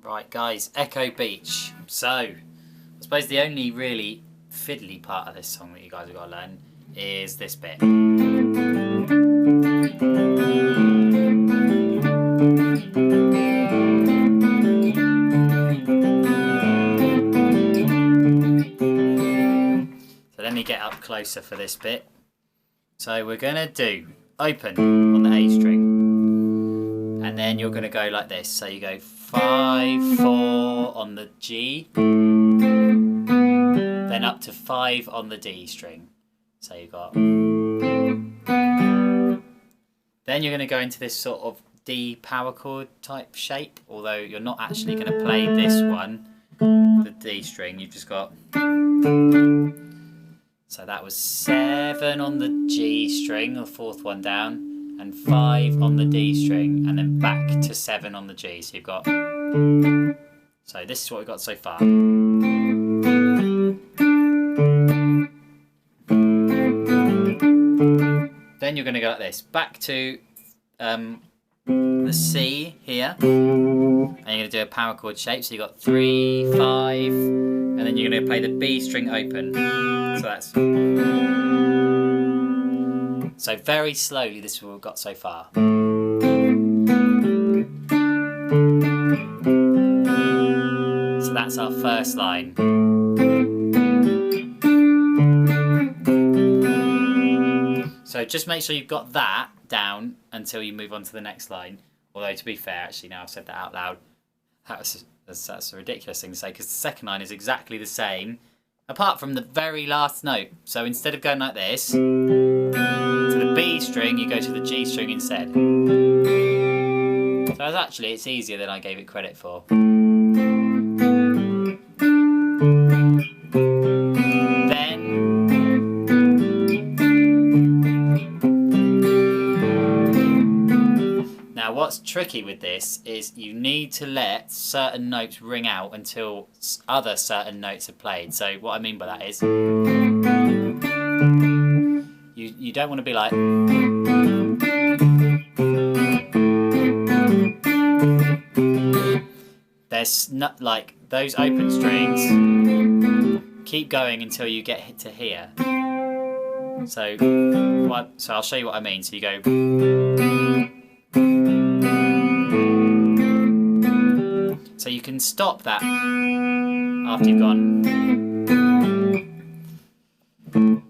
Right guys, Echo Beach. So, I suppose the only really fiddly part of this song that you guys have got to learn is this bit. So let me get up closer for this bit. So we're going to do open on the A string, and then you're going to go like this. So you go 5, 4 on the G, then up to 5 on the D string. So you've got... Then you're going to go into this sort of D power chord type shape, although you're not actually going to play this one, the D string. You've just got... So that was 7 on the G string, the 4th one down, and 5 on the D string, and then back to 7 on the G. So you've got... So this is what we've got so far. Then you're going to go like this, back to the C here, and you're going to do a power chord shape. So you've got 3, 5, and then you're going to play the B string open. So that's... So very slowly, this is what we've got so far. So that's our first line. So just make sure you've got that down until you move on to the next line. Although to be fair, actually now I've said that out loud, that's a ridiculous thing to say, because the second line is exactly the same, apart from the very last note. So instead of going like this, to the B string, you go to the G string instead. So actually it's easier than I gave it credit for. Now what's tricky with this is you need to let certain notes ring out until other certain notes are played. So what I mean by that is you don't want to be like... There's not like those open strings, keep going until you get to here. So I'll show you what I mean. So you go... So you can stop that after you've gone.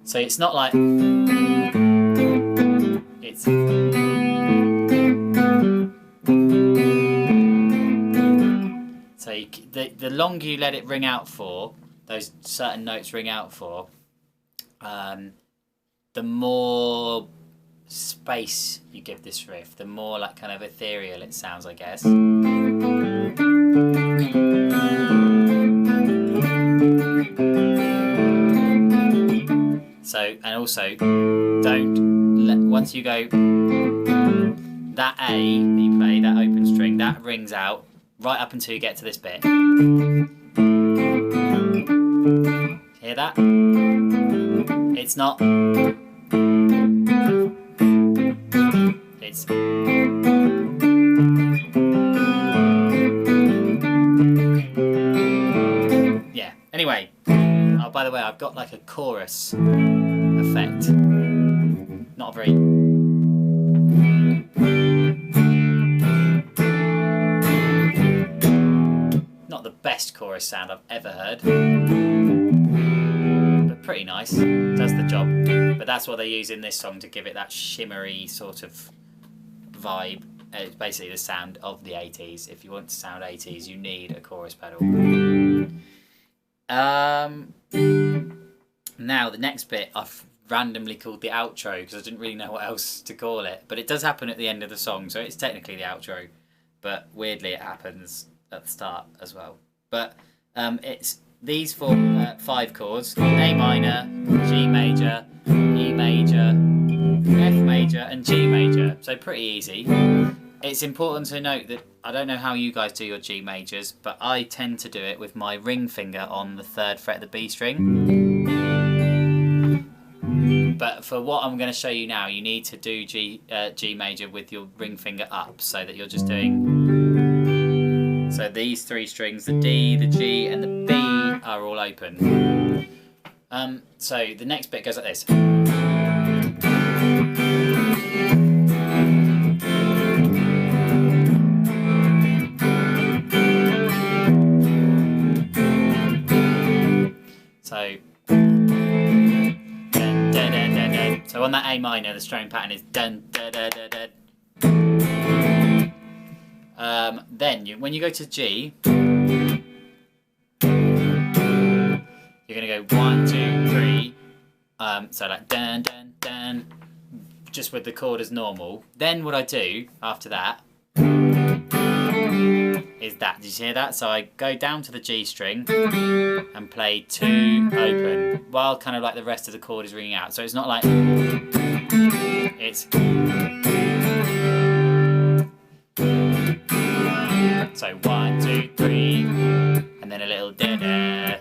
So it's not like it's... So the longer you let it ring out for, those certain notes ring out for, the more space you give this riff, the more like kind of ethereal it sounds, I guess. So, and also, don't let, once you go, that A that you play, that open string, that rings out right up until you get to this bit. Hear that? It's not... It's... Yeah, anyway. Oh, by the way, I've got like a chorus effect. Not a very... Not the best chorus sound I've ever heard. But pretty nice. Does the job. But that's what they use in this song to give it that shimmery sort of vibe. It's basically the sound of the 80s. If you want to sound 80s, you need a chorus pedal. Now the next bit I've randomly called the outro because I didn't really know what else to call it, but it does happen at the end of the song, so it's technically the outro, but weirdly it happens at the start as well. But it's these 5 chords: A minor, G major, E major, F major and G major, so pretty easy. It's important to note that I don't know how you guys do your G majors, but I tend to do it with my ring finger on the 3rd fret of the B string. But for what I'm going to show you now, you need to do G major with your ring finger up, so that you're just doing... So these three strings, the D, the G and the B are all open. So the next bit goes like this. So, dun, dun, dun, dun, dun. So on that A minor, the strumming pattern is dun, dun, dun, dun, dun. Then when you go to G, you're going to go 1, 2, 3. So like dun, dun, dun, just with the chord as normal. Then what I do after that is that. Did you hear that? So I go down to the G string and play 2 open while kind of like the rest of the chord is ringing out. So it's not like it's. So 1, 2, 3, and then a little da da.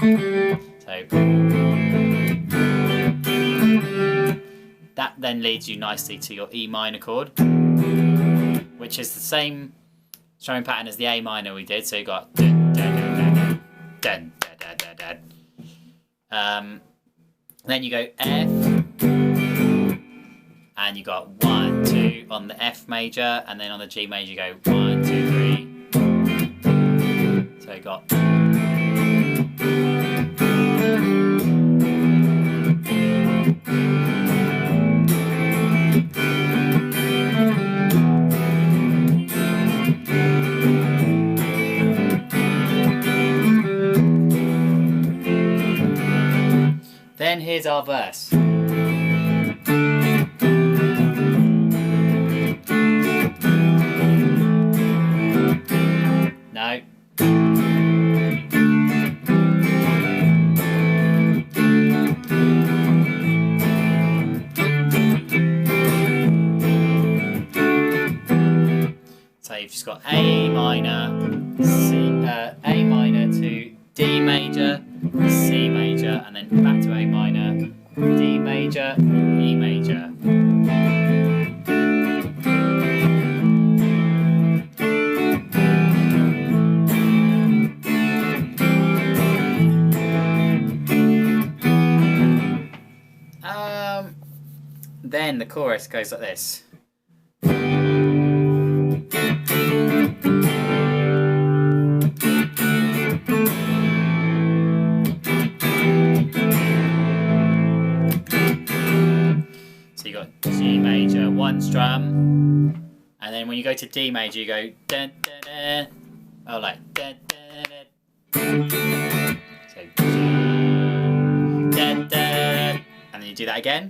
So that then leads you nicely to your E minor chord, which is the same strumming pattern as the A minor we did. So you got dun da da da dun da da da da. Then you go F, and you got 1, 2 on the F major, and then on the G major you go 1, 2, 3. So you got. Then here's our verse. No. So you've just got A minor, A minor to D major, C major, and then back to A minor, D major, E major. Then the chorus goes like this. So you got G major, 1 strum, and then when you go to D major, you go dun, dun, dun. Oh, like dun, dun, dun. So G, dun, dun, and then you do that again.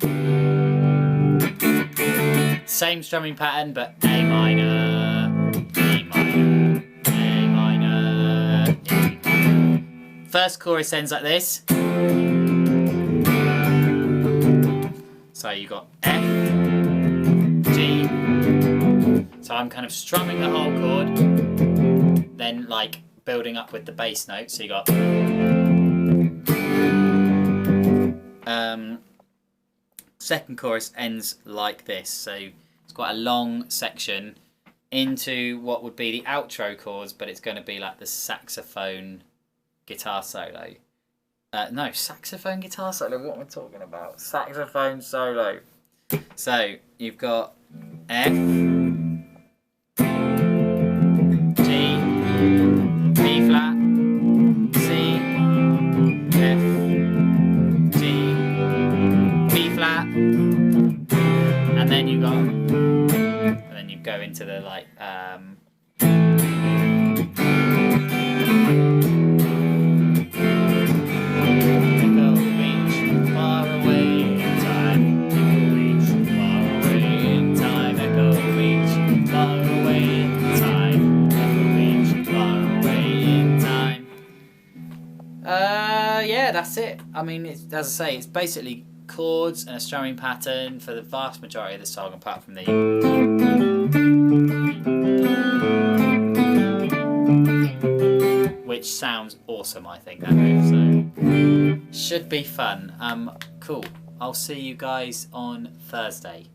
Same strumming pattern, but A minor, E minor, A minor, E minor. First chorus ends like this. So you got F, G. So I'm kind of strumming the whole chord, then like building up with the bass note. So you got. Second chorus ends like this. So it's quite a long section into what would be the outro chords, but it's going to be like the saxophone guitar solo. No, saxophone guitar solo, what am I talking about? Saxophone solo. So you've got F, G, B flat, C, F, G, B flat, and then you got, and then you go into the like yeah, that's it. I mean, it's, as I say, it's basically chords and a strumming pattern for the vast majority of the song, apart from the. Which sounds awesome, I think, that riff, so should be fun. Cool. I'll see you guys on Thursday.